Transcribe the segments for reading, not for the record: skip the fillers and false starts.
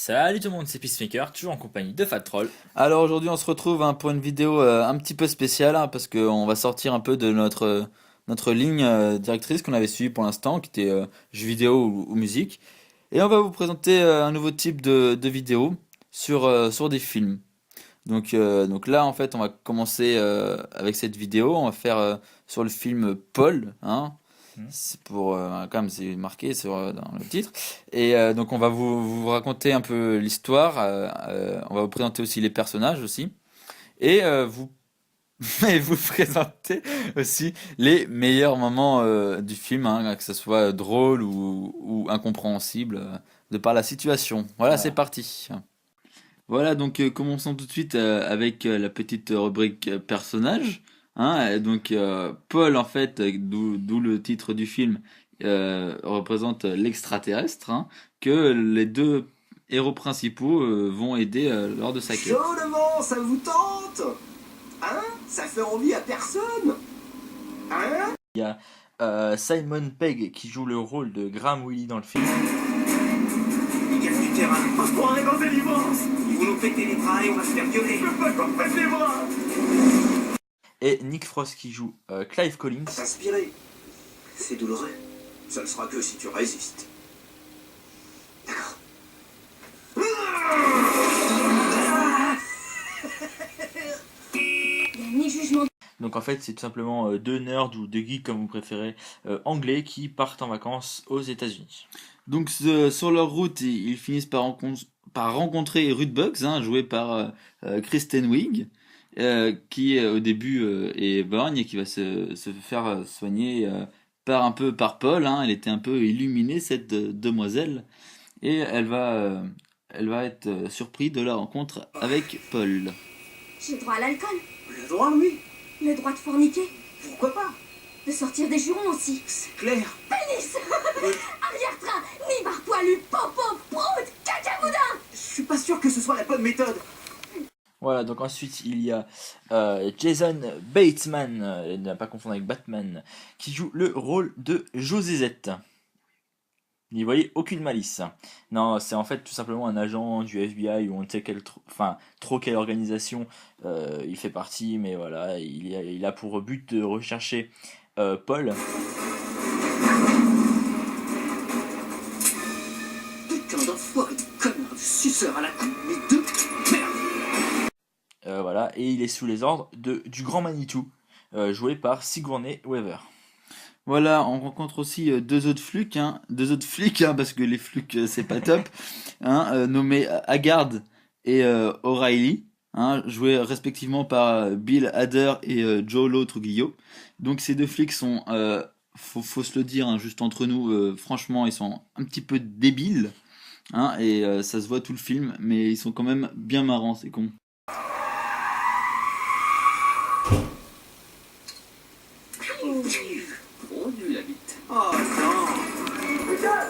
Salut tout le monde, c'est Peacemaker, toujours en compagnie de Fat Troll. Alors aujourd'hui on se retrouve pour une vidéo un petit peu spéciale parce qu'on va sortir un peu de notre ligne directrice qu'on avait suivie pour l'instant qui était jeux vidéo ou musique et on va vous présenter un nouveau type de vidéo sur des films. Donc là en fait on va commencer avec cette vidéo, on va faire sur le film Paul, hein. Hmm. C'est pour quand même c'est marqué dans le titre et donc on va vous raconter un peu l'histoire, on va vous présenter aussi les personnages aussi et vous et vous présenter aussi les meilleurs moments du film, hein, que ce soit drôle ou incompréhensible de par la situation. Voilà, c'est Voilà. parti. Voilà, donc commençons tout de suite avec la petite rubrique personnage. Hein, et donc Paul, en fait, d'où le titre du film, représente l'extraterrestre, hein, que les deux héros principaux vont aider lors de sa quête. Chaudement, ça vous tente? Hein? Ça fait envie à personne? Hein? Il y a Simon Pegg qui joue le rôle de Graham Willy dans le film. Il gagne du terrain. On se croirait dans des livrance. Ils vont nous péter les bras et on va se faire violer. Je veux pas qu'on me pète les bras. Et Nick Frost qui joue Clive Collins. S'inspirer. C'est douloureux. Ça ne sera que si tu résistes. D'accord. Ni jugement. Donc en fait c'est tout simplement deux nerds ou deux geeks comme vous préférez, anglais qui partent en vacances aux États-Unis. Donc sur leur route, ils finissent par rencontrer Rude Bugs, hein, joué par Kristen Wiig, qui au début est borgne et qui va se faire soigner par Paul. Hein. Elle était un peu illuminée cette demoiselle et elle va être surprise de la rencontre avec Paul. J'ai droit à l'alcool, Le droit, oui. le droit de forniquer, Pourquoi pas? de sortir des jurons aussi. C'est clair. Pénis Arrière-train, nibar poilu, popo, prout, cacaboudin. Je suis pas sûr que ce soit la bonne méthode. Voilà, donc ensuite il y a Jason Bateman, ne pas confondre avec Batman, qui joue le rôle de José Z. N'y voyez aucune malice. Non, c'est en fait tout simplement un agent du FBI ou on ne sait trop quelle organisation il fait partie, mais voilà, il a pour but de rechercher Paul. Putain d'enfoiré de connard, de suceur à la coupe, mais deux. Merde. Voilà, et il est sous les ordres du Grand Manitou, joué par Sigourney Weaver. Voilà, on rencontre aussi deux autres flics, hein, parce que les flics c'est pas top, hein, nommés Haggard et O'Reilly, hein, joués respectivement par Bill Hader et Joe Trujillo. Donc ces deux flics sont, faut se le dire, hein, juste entre nous, franchement ils sont un petit peu débiles, hein, et ça se voit tout le film, mais ils sont quand même bien marrants, c'est con. Trop nul la bite. Oh non. Putain!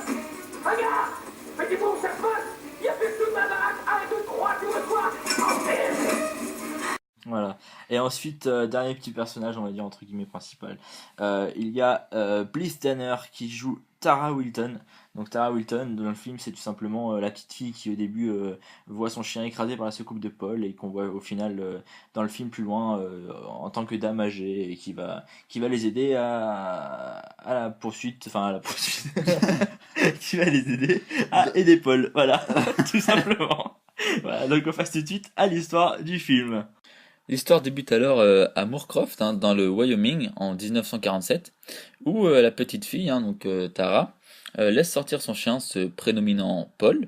Regarde! Mais dis-moi où ça se passe! Il y a plus de ma baraque! 1, 2, 3, tu reçois! Voilà. Et ensuite, dernier petit personnage, on va dire entre guillemets principal. Il y a Bliss Tanner qui joue Tara Wilton. Donc Tara Wilton dans le film, c'est tout simplement la petite fille qui au début voit son chien écrasé par la secoupe de Paul et qu'on voit au final dans le film plus loin en tant que dame âgée et qui va les aider à la poursuite, enfin à la poursuite, qui va les aider à aider Paul. Voilà, tout simplement. Voilà, donc on passe tout de suite à l'histoire du film. L'histoire débute alors à Moorcroft, hein, dans le Wyoming, en 1947, où la petite fille, hein, donc Tara, laisse sortir son chien se prénominant Paul,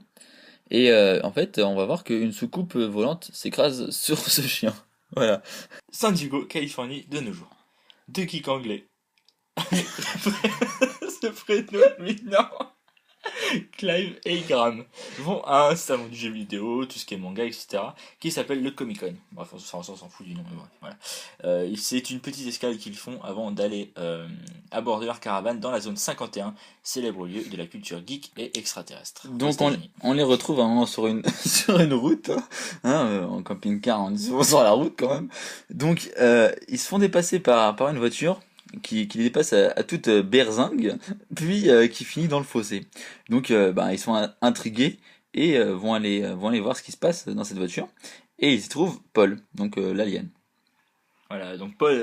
et en fait, on va voir qu'une soucoupe volante s'écrase sur ce chien. Voilà. San Diego, Californie, de nos jours. Deux geeks anglais se prénominant Clive et Graham vont à un salon du jeu vidéo, tout ce qui est manga, etc., qui s'appelle le Comic Con. Bref, on s'en fout du nom, mais bref, voilà. C'est une petite escale qu'ils font avant d'aller aborder leur caravane dans la zone 51, célèbre lieu de la culture geek et extraterrestre. Donc on les retrouve à un moment sur une, sur une route, en camping-car, on est souvent sur la route quand même. Donc ils se font dépasser par une voiture qui les dépasse à toute berzingue, puis qui finit dans le fossé. Donc ils sont intrigués et vont aller voir ce qui se passe dans cette voiture. Et ils y trouvent Paul, donc l'alien. Voilà, donc Paul,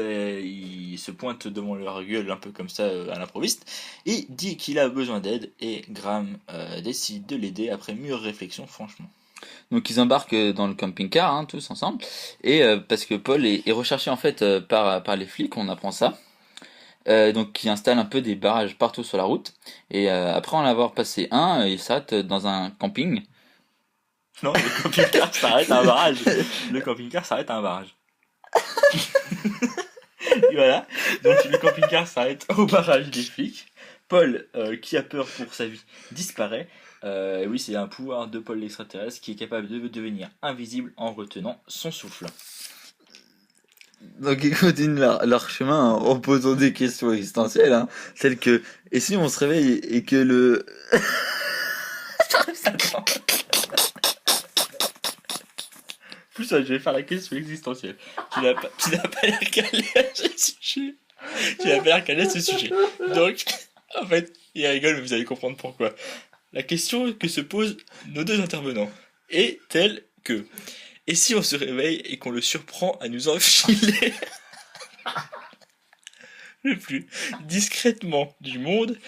il se pointe devant leur gueule un peu comme ça à l'improviste, et dit qu'il a besoin d'aide, et Graham décide de l'aider après mûre réflexion, franchement. Donc ils embarquent dans le camping-car, hein, tous ensemble, et parce que Paul est recherché en fait par les flics, on apprend ça. Donc qui installe un peu des barrages partout sur la route, et après en avoir passé un, il s'arrête dans un camping. Non, le camping-car s'arrête à un barrage. Le camping-car s'arrête à un barrage. Et voilà, donc le camping-car s'arrête au barrage des flics. Paul, qui a peur pour sa vie, disparaît. Oui, c'est un pouvoir de Paul l'extraterrestre qui est capable de devenir invisible en retenant son souffle. Donc ils continuent leur chemin en posant des questions existentielles, hein, telles que et si on se réveille et que le Plus ça, je vais faire la question existentielle. Tu n'as pas l'air calé à ce sujet. Tu n'as pas l'air calé à ce sujet. Donc, en fait, il rigole, mais vous allez comprendre pourquoi. La question que se posent nos deux intervenants est telle que: et si on se réveille et qu'on le surprend à nous enfiler le plus discrètement du monde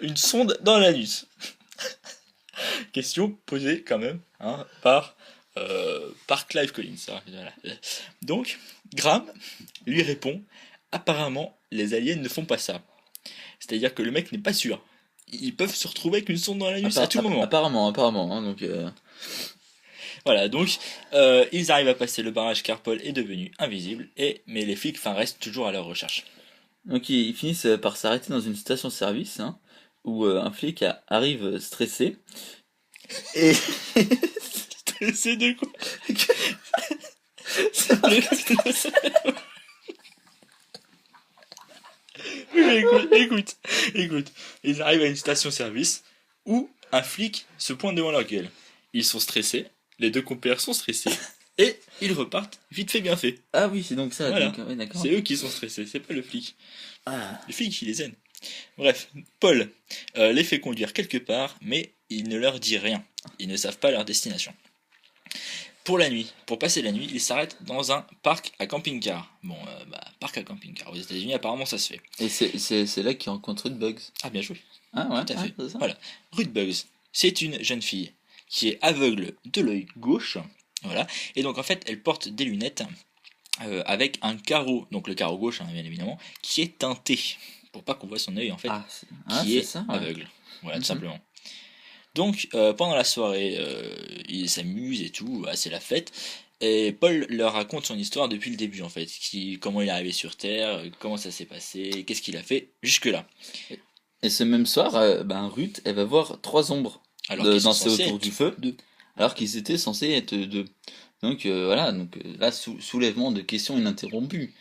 une sonde dans l'anus? Question posée quand même, hein, par Clive Collins. Voilà. Donc, Graham lui répond: apparemment, les aliens ne font pas ça. C'est-à-dire que le mec n'est pas sûr. Ils peuvent se retrouver avec une sonde dans l'anus à tout moment. Apparemment, hein, donc. Voilà, donc ils arrivent à passer le barrage car Paul est devenu invisible, mais les flics restent toujours à leur recherche. Donc ils finissent par s'arrêter dans une station-service, hein, où un flic arrive stressé. Et Stressé de quoi? Oui, mais écoute. Ils arrivent à une station-service où un flic se pointe devant leur gueule. Ils sont stressés, les deux compères sont stressés, et ils repartent vite fait bien fait. Ah oui, c'est donc ça. Voilà. Donc, ouais, d'accord. C'est eux qui sont stressés, c'est pas le flic. Ah. Le flic, il les aime. Bref, Paul les fait conduire quelque part, mais il ne leur dit rien. Ils ne savent pas leur destination. Pour passer la nuit, ils s'arrêtent dans un parc à camping-car. Bon, parc à camping-car. Aux États-Unis, apparemment, ça se fait. Et c'est là qu'ils rencontrent Bugs. Ah, bien joué. Ah ouais, Tout à fait. c'est ça. Voilà. Ruth Bugs, c'est une jeune fille qui est aveugle de l'œil gauche. Voilà. Et donc, en fait, elle porte des lunettes avec un carreau, donc le carreau gauche, hein, bien évidemment, qui est teinté pour pas qu'on voit son œil, en fait, qui est ça, ouais. aveugle. Voilà, tout simplement. Donc, pendant la soirée, ils s'amusent et tout, c'est la fête. Et Paul leur raconte son histoire depuis le début, en fait. Comment il est arrivé sur Terre, comment ça s'est passé, qu'est-ce qu'il a fait jusque-là. Et ce même soir, Ruth, elle va voir 3 ombres danser autour du feu, alors qu'ils étaient censés être 2. Donc voilà, là, soulèvement de questions ininterrompues.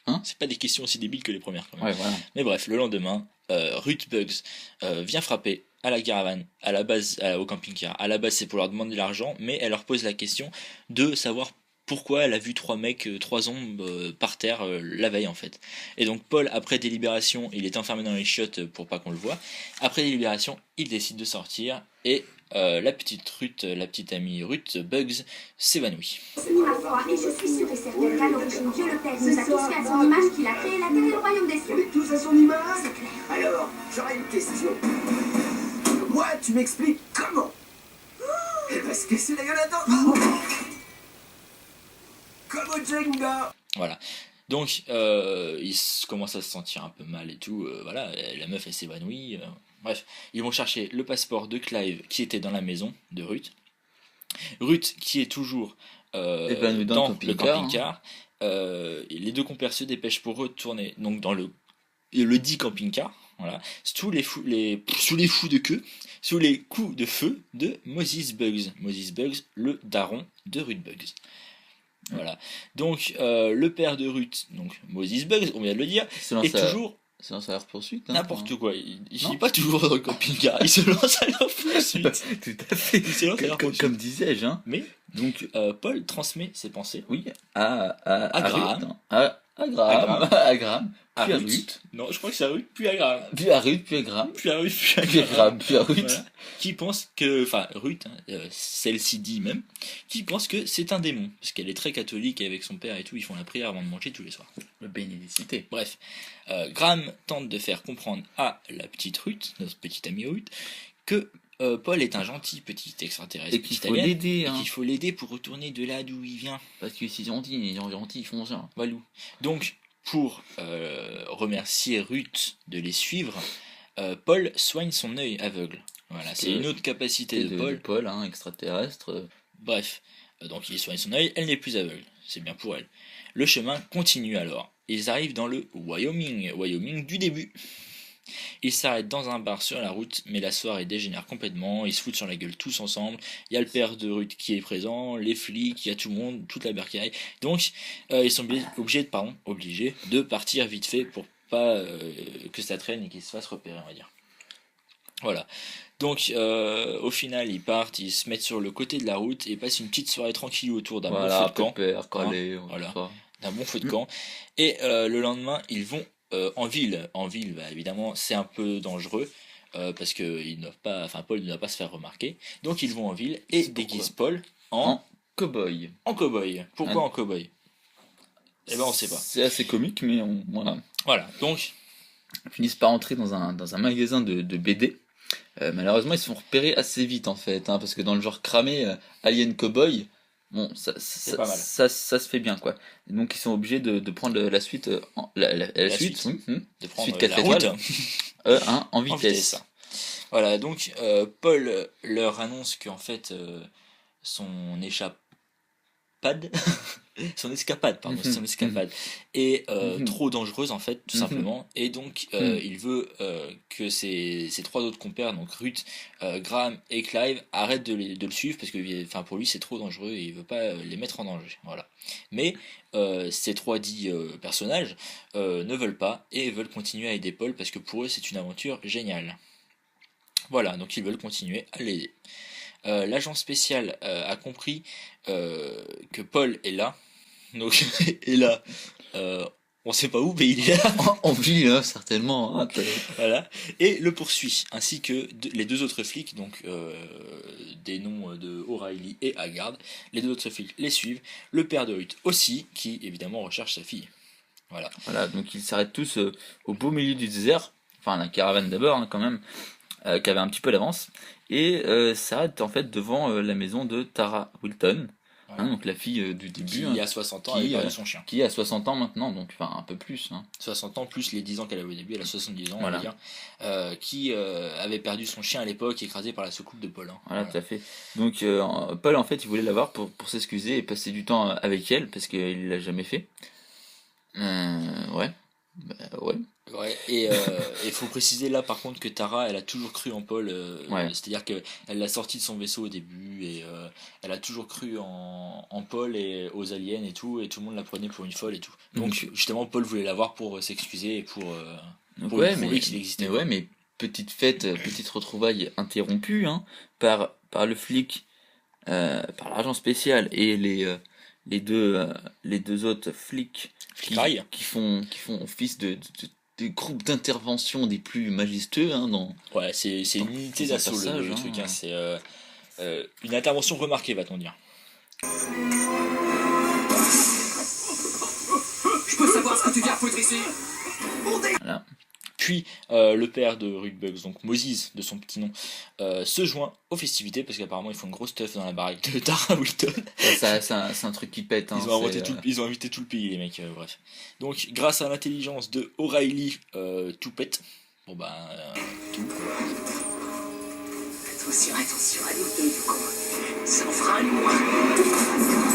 Hein, c'est pas des questions aussi débiles que les premières, quand même. Ouais, voilà. Mais bref, le lendemain, Ruth Bugs vient frapper à la caravane, à la base, au camping-car. À la base, c'est pour leur demander de l'argent, mais elle leur pose la question de savoir pourquoi elle a vu 3 mecs, 3 ombres par terre la veille, en fait. Et donc Paul, après délibération, il est enfermé dans les chiottes pour pas qu'on le voie. Après délibération, il décide de sortir et la petite amie Ruth Bugs s'évanouit. C'est ma foi, et je suis sûre et certaine qu'à l'origine, Dieu le Père nous a tous fait à son image, qu'il a créé la terre et le royaume des cieux. On est tous à son image. C'est clair. Alors, j'aurais une question. Moi, tu m'expliques comment? Eh ben, se casser la gueule à temps. Comme au Jenga. Voilà. Donc, ils commencent à se sentir un peu mal et tout. Voilà, la meuf, elle s'évanouit. Bref, ils vont chercher le passeport de Clive qui était dans la maison de Ruth. Ruth qui est toujours évanouie dans le le camping-car. Les deux compères se dépêchent pour retourner donc dans le dit camping-car. Voilà, sous les coups de feu de Moses Bugs. Moses Bugs, le daron de Ruth Bugs. Voilà. Donc le père de Ruth, donc Moses Bugs, on vient de le dire, est toujours c'est dans sa poursuite. N'importe quoi. Il finit pas toujours dans le camping-car. Il se lance à leur poursuite. Tout à fait. Il se lance à leur poursuite. Comme disais-je. Hein. Mais donc Paul transmet ses pensées. Oui. À Graham. à Graham, à Graham, À puis à Ruth. Ruth, Non, je crois que c'est à Ruth, puis à Graham. puis à Ruth, puis à Graham, Puis à Ruth, puis à puis à Graham, puis à Ruth. Voilà. Qui pense que, enfin Ruth, hein, celle-ci dit même, qui pense que c'est un démon, parce qu'elle est très catholique et avec son père et tout, ils font la prière avant de manger tous les soirs. Le bénédicité. Bref, Graham tente de faire comprendre à la petite Ruth, notre petite amie Ruth, que Paul est un gentil petit extraterrestre, Et qu'il petit faut alien, l'aider, et hein. qu'il faut l'aider pour retourner de là d'où il vient. Parce que si gentils, les gens gentils, ils font ça. Walou. Donc, pour remercier Ruth de les suivre, Paul soigne son œil aveugle. Voilà, c'est une autre capacité de Paul. Paul, extraterrestre. Bref, donc il soigne son œil, elle n'est plus aveugle. C'est bien pour elle. Le chemin continue alors. Ils arrivent dans le Wyoming du début. Ils s'arrêtent dans un bar sur la route, mais la soirée dégénère complètement, ils se foutent sur la gueule tous ensemble, il y a le père de Ruth qui est présent, les flics, il y a tout le monde, toute la bercaille, donc ils sont obligés de partir vite fait pour pas que ça traîne et qu'ils se fassent repérer, on va dire. Voilà, donc au final ils partent, ils se mettent sur le côté de la route et passent une petite soirée tranquille autour d'un bon feu de camp. pépère, calé, Voilà. ça. D'un bon feu de camp. Et le lendemain, ils vont en ville. En ville, bah, évidemment, c'est un peu dangereux parce que Paul ne doit pas se faire remarquer. Donc ils vont en ville et C'est déguisent pourquoi Paul en Cow-boy. cow-boy. Pourquoi Ah. en cow-boy? Eh ben on sait pas. C'est assez comique, mais voilà. Voilà, donc Ils finissent par entrer dans un magasin de BD. Malheureusement, ils se font repérer assez vite en fait, parce que dans le genre cramé, Alien Cowboy, bon, ça pas mal. ça se fait bien quoi. Et donc ils sont obligés de prendre la suite, la suite, suite. de prendre Suite 4 la route étoiles. En en vitesse. vitesse. Voilà, donc Paul leur annonce qu'en fait son escapade est trop dangereuse en fait, tout simplement, et donc il veut que ses trois autres compères, donc Ruth, Graham et Clive, arrêtent de le suivre parce que pour lui c'est trop dangereux et il veut pas les mettre en danger, voilà. Mais ces trois dits personnages ne veulent pas et veulent continuer à aider Paul parce que pour eux c'est une aventure géniale. Voilà, donc ils veulent continuer à l'aider. L'agent spécial a compris que Paul est là. Donc, est là. On sait pas où, mais il est là. En ville, certainement. Voilà. Et le poursuit, ainsi que les deux autres flics, donc des noms de O'Reilly et Haggard. Les deux autres flics les suivent. Le père de Ruth aussi, qui évidemment recherche sa fille. Voilà. Voilà, donc ils s'arrêtent tous au beau milieu du désert. Enfin, la caravane d'abord, quand même, qui avait un petit peu d'avance. Et s'arrête en fait devant la maison de Tara Wilton. Voilà. Donc la fille du début. Qui a 60 ans, elle a perdu son chien. Qui a 60 ans maintenant, donc un peu plus. 60 ans plus les 10 ans qu'elle avait au début, elle a 70 ans, Voilà. on va dire, qui avait perdu son chien à l'époque, écrasé par la soucoupe de Paul. Voilà, tout à fait. Donc Paul, en fait, il voulait la voir pour s'excuser et passer du temps avec elle, parce qu'il l'a jamais fait. Ouais. Bah, ouais. Ouais, et il faut préciser là par contre que Tara elle a toujours cru en Paul, Ouais. c'est-à-dire qu'elle l'a sorti de son vaisseau au début et elle a toujours cru en Paul et aux aliens et tout le monde la prenait pour une folle et tout. Donc justement Paul voulait la voir pour s'excuser et pour Donc, lui prouver qu'il existait. Mais petite fête, petite retrouvaille interrompue par le flic, par l'agent spécial et les deux autres flics Flicaille. qui font office des groupes d'intervention des plus majestueux dans Ouais, c'est une unité dans un d'assaut passage, le truc, c'est une intervention remarquée va-t-on dire. Je peux savoir ce que tu viens foutre ici? voilà. Puis le père de Ruth Bugs, donc Moses de son petit nom, se joint aux festivités parce qu'apparemment ils font une grosse teuf dans la baraque de Tara Wilton. C'est un truc qui pète. Ils ont invité tout le pays, les mecs, bref. Donc, grâce à l'intelligence de O'Reilly, tout pète. Bon, bah, tout. Attention à l'idée du con. Ça en fera un de moins.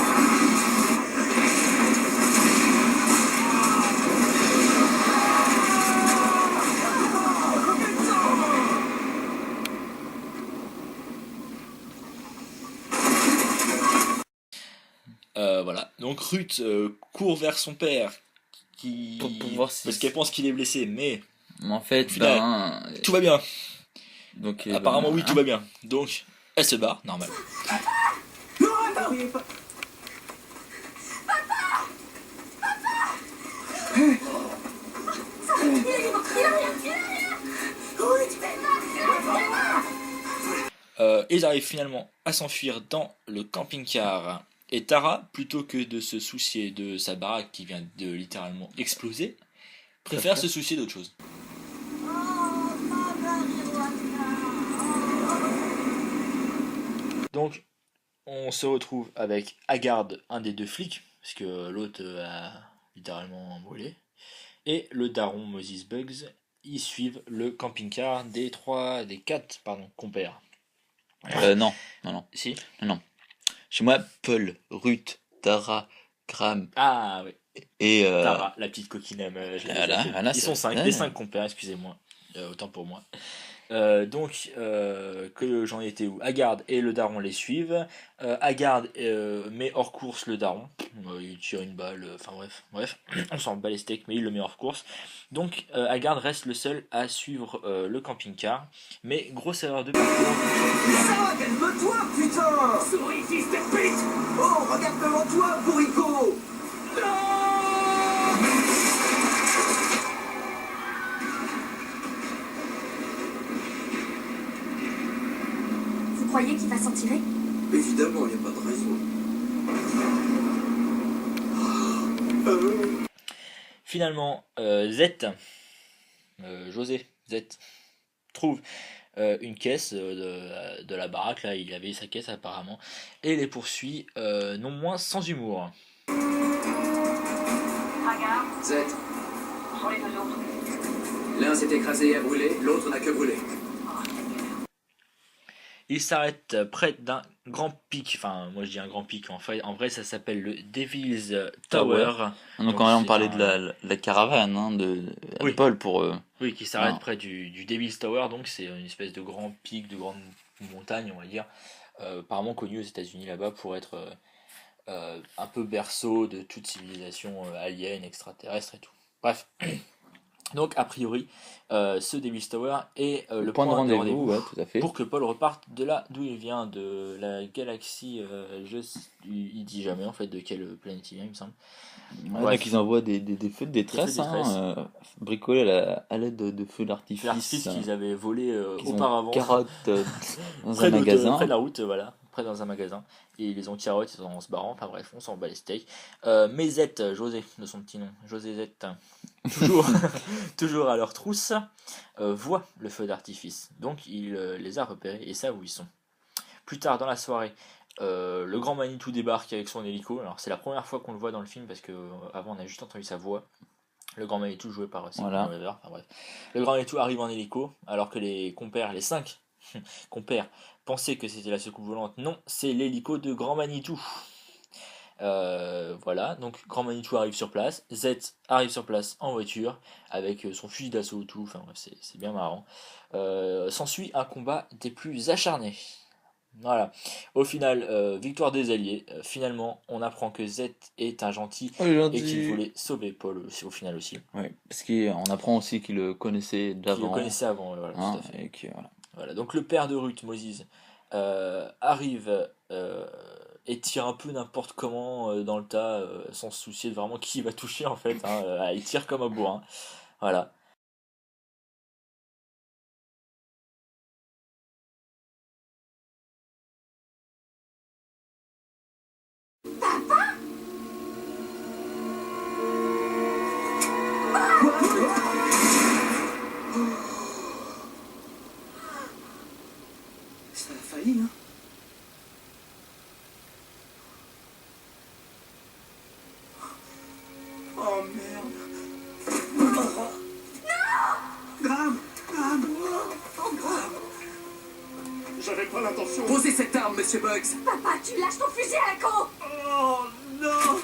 Voilà. Donc, Ruth court vers son père Pour voir si- parce qu'elle pense qu'il est blessé, mais En fait, Au final, tout va bien. donc Apparemment, oui, tout va bien. Donc, elle se barre, normal. Non, attends. Ils arrivent finalement à s'enfuir dans le camping-car. Et Tara, plutôt que de se soucier de sa baraque qui vient de littéralement exploser, préfère se soucier d'autre chose. Donc, on se retrouve avec Haggard, un des deux flics, parce que l'autre a littéralement brûlé, et le daron Moses Bugs. Ils suivent le camping-car des quatre compères. Non. Si. Non. Chez moi, Paul, Ruth, Tara, Graham Ah oui. et... Tara, la petite coquine, je l'ai déjà fait. voilà, Ils sont 5, ouais. les 5 compères, excusez-moi. Autant pour moi. Que j'en étais où? Haggard et le daron les suivent. Haggard met hors course le daron. Il tire une balle. Enfin bref. On s'en bat les steaks, mais il le met hors course. Donc Haggard reste le seul à suivre le camping-car. Mais grosse erreur de parcours. Ça, calme-toi, putain! Souris, fils de pute! Oh, regarde devant toi, bourricot! Vous croyez qu'il va s'en tirer? Évidemment, il n'y a pas de raison. Finalement, José Z, trouve une caisse de la baraque. Là, il avait sa caisse apparemment. Et les poursuit, non moins sans humour. Regarde, Z, sur les deux autres. l'un s'est écrasé et a brûlé, l'autre n'a que brûlé. Il s'arrête près d'un grand pic, enfin moi je dis un grand pic, en vrai ça s'appelle le Devil's Tower. Donc on va c'est parler de la caravane hein, de Oui. Paul pour... Oui, qui s'arrête Ah. près du Devil's Tower, donc c'est une espèce de grand pic, de grande montagne on va dire, apparemment connu aux États-Unis là-bas pour être un peu berceau de toute civilisation alien, extraterrestre et tout. Bref. Donc a priori ce Devil's Tower est le point de rendez-vous. ouais, tout à fait. Pour que Paul reparte de là d'où il vient, de la galaxie, il dit jamais en fait de quelle planète il vient, il me semble. Ouais, Bref. donc ils envoient des feux de détresse, Des feux de détresse. bricolés à l'aide de feux d'artifice. L'artifice qu'ils avaient volé qu'ils ont auparavant carotte dans près un magasin. près de la route, voilà, près dans un magasin, et ils les ont carottes en se barrant, enfin bref, on s'en bat les steaks. Mais Z, José, de son petit nom, José Z, toujours à leur trousse, voit le feu d'artifice, donc il les a repérés et savent où ils sont. Plus tard dans la soirée, le grand Manitou débarque avec son hélico. Alors c'est la première fois qu'on le voit dans le film parce que avant on a juste entendu sa voix. Le grand Manitou joué par Voilà. enfin, bref. Le grand Manitou arrive en hélico alors que les 5 compères pensaient que c'était la secoupe volante. Non, c'est l'hélico de grand Manitou. Voilà, donc grand Manitou arrive sur place, Z arrive sur place en voiture avec son fusil d'assaut, tout, enfin bref, c'est bien marrant. S'ensuit un combat des plus acharnés. Voilà, au final, victoire des alliés. Finalement, on apprend que Z est un gentil et qu'il voulait sauver Paul au final aussi. Ouais, parce qu'on apprend aussi qu'il le connaissait Qu'il le d'avant. connaissait avant, voilà, Hein, tout à fait. et que, voilà. Voilà, donc le père de Ruth, Moses, arrive et tire un peu n'importe comment dans le tas, sans se soucier de vraiment qui il va toucher en fait. Il tire comme un bourrin. Voilà. Ça a failli, hein? Oh merde! Graham! J'avais pas l'intention. Posez cette arme, monsieur Bugs! Papa, tu lâches ton fusil à la con! Oh non!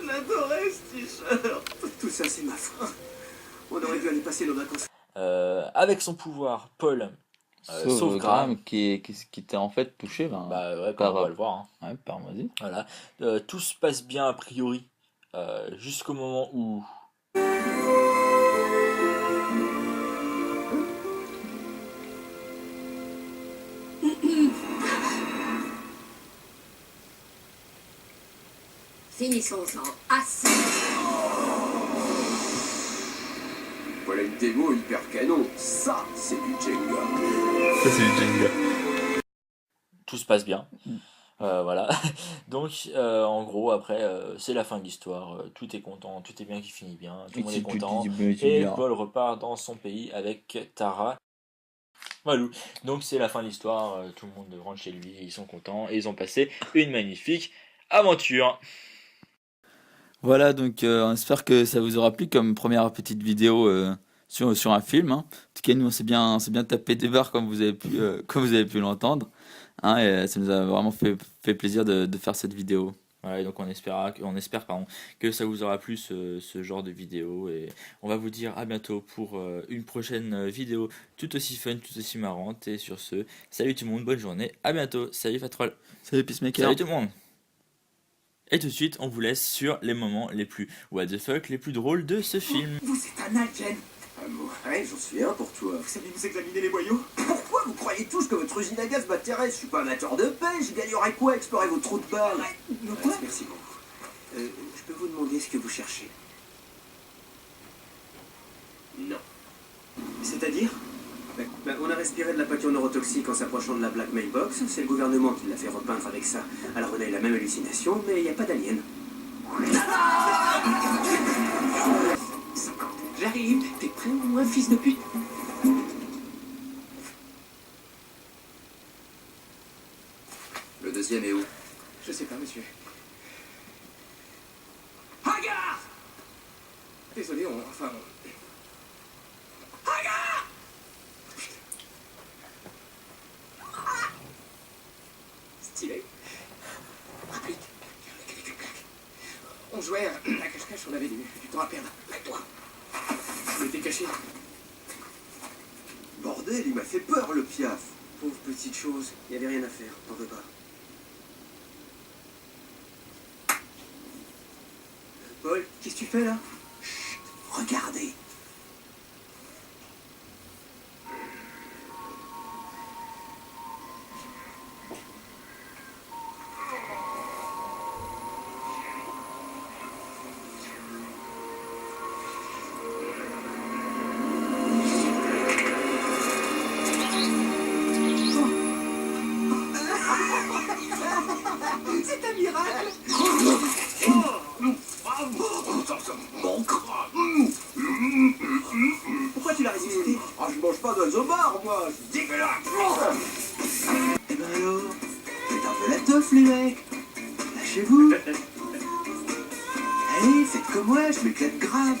Je l'adorais ce t-shirt! Tout ça, c'est ma faute. On aurait dû aller passer nos vacances. Avec son pouvoir, Paul sauve Graham. Graham qui était en fait touché Bah ouais, par- on va le voir. Hein. ouais, par Moses. Voilà. Tout se passe bien a priori jusqu'au moment où Finissons-en. Assez. Voilà une démo hyper canon. Ça, c'est du Jenga. Ça, c'est du Jenga. Tout se passe bien. Voilà. Donc, en gros, après, c'est la fin de l'histoire. Tout est content, tout est bien qui finit bien, tout le monde est content. Et Paul repart dans son pays avec Tara. Voilà. Donc, c'est la fin de l'histoire. Tout le monde rentre chez lui, ils sont contents et ils ont passé une magnifique aventure. Voilà, donc on espère que ça vous aura plu comme première petite vidéo sur un film. Hein. En tout cas, nous, on s'est bien tapé des barres comme vous avez pu l'entendre. Hein, et ça nous a vraiment fait plaisir de faire cette vidéo. Voilà, et donc on espère que ça vous aura plu ce genre de vidéo. Et on va vous dire à bientôt pour une prochaine vidéo tout aussi fun, tout aussi marrante. Et sur ce, salut tout le monde, bonne journée, à bientôt, salut Fatrol, Salut Peacemaker. salut tout le monde. Et tout de suite, on vous laisse sur les moments les plus what the fuck, les plus drôles de ce film. Vous êtes un alien. Ouais, j'en suis un pour toi. Vous savez nous examiner les boyaux? Pourquoi vous croyez tous que votre usine à gaz m'intéresse? Je suis pas amateur de pêche, je gagnerais quoi à explorer vos trous de balles? Quoi? Merci beaucoup. Je peux vous demander ce que vous cherchez? Non. C'est-à-dire? On a respiré de la peinture neurotoxique en s'approchant de la Black Mailbox. C'est le gouvernement qui l'a fait repeindre avec ça. Alors on a eu la même hallucination, mais il n'y a pas d'alien. 50. J'arrive. T'es prêt ou moins, fils de pute? Le deuxième est où? Je sais pas, monsieur. Hagar! Désolé, Hagar! Stylé. Rapide. On jouait à cache-cache, on avait du temps à perdre. Avec toi. Je m'étais caché. Bordel, il m'a fait peur, le piaf. Pauvre petite chose, il n'y avait rien à faire, t'en veux pas. Paul, qu'est-ce que tu fais là? Chut, regardez. C'est un miracle. Mon crâne. Pourquoi tu l'as résisté? Ah, je mange pas d'oiseaux morts, moi. C'est dégueulasse. Eh ben alors, faites un peu la teuf, les mecs. Lâchez-vous. Allez, faites comme moi, je m'éclate grave.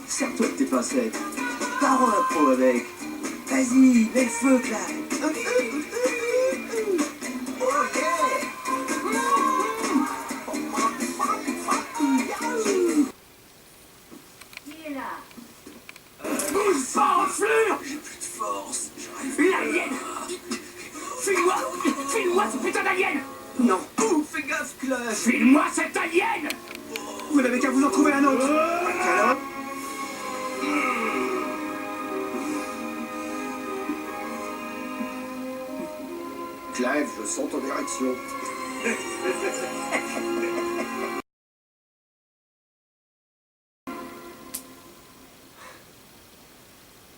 Serre-toi de tes pincettes. Pars en impro avec. Vas-y, mets le feu, Clyde. Qui est là? Bouge pas, enflure! J'ai plus de force. J'arrive. L'alien! File-moi ce putain d'alien! Non. Oh, fais gaffe, Clyde. File-moi cet alien! Vous n'avez qu'à vous en trouver un autre. Alors... Clive, je sens ton érection.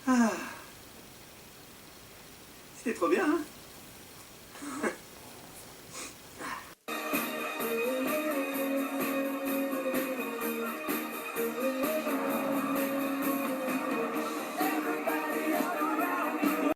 Ah. C'était trop bien, hein?